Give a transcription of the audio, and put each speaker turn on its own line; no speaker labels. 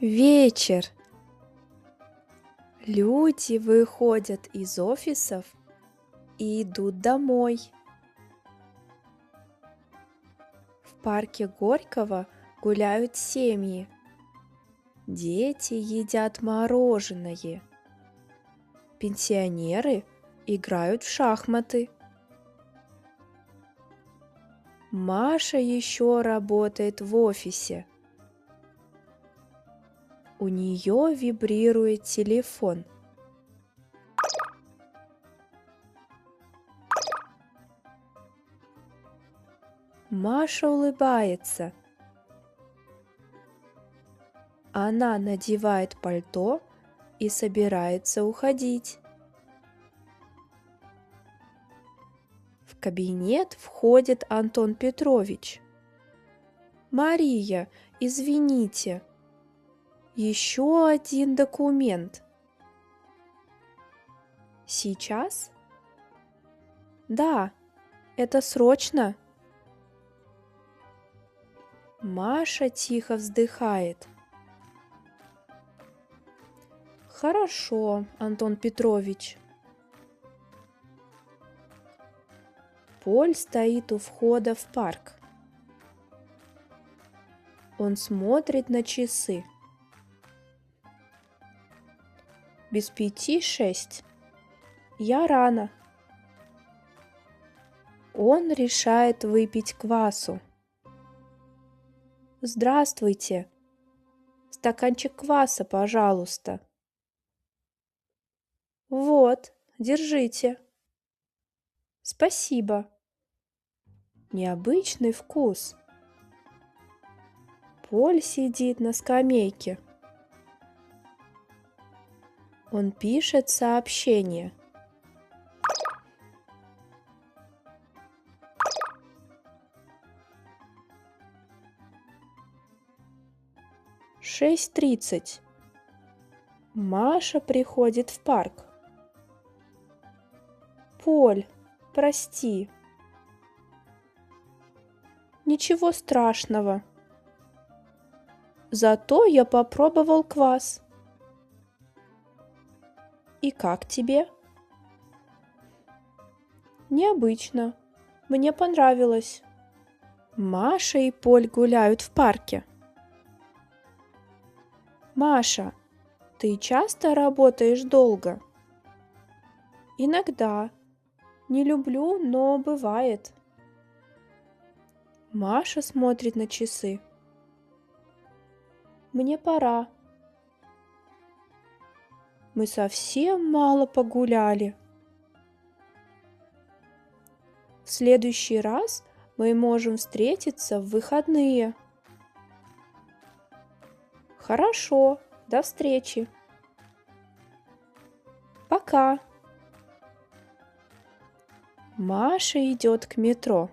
Вечер. Люди выходят из офисов и идут домой. В парке Горького гуляют семьи. Дети едят мороженое. Пенсионеры играют в шахматы. Маша еще работает в офисе. У нее вибрирует телефон. Маша улыбается. Она надевает пальто и собирается уходить. В кабинет входит Антон Петрович. «Мария, извините, еще один документ». «Сейчас?» «Да, это срочно». Маша тихо вздыхает. «Хорошо, Антон Петрович». Поль стоит у входа в парк. Он смотрит на часы. 5:05. Я рано. Он решает выпить квасу. «Здравствуйте. Стаканчик кваса, пожалуйста». «Вот, держите». «Спасибо». Необычный вкус. Поль сидит на скамейке. Он пишет сообщение. Шесть 6:30. Маша приходит в парк. «Поль, прости». «Ничего страшного. Зато я попробовал квас». «И как тебе?» «Необычно. Мне понравилось». Маша и Поль гуляют в парке. «Маша, ты часто работаешь долго?» «Иногда. Не люблю, но бывает». Маша смотрит на часы. «Мне пора». Мы совсем мало погуляли. В следующий раз мы можем встретиться в выходные. Хорошо, до встречи. Пока. Маша идет к метро.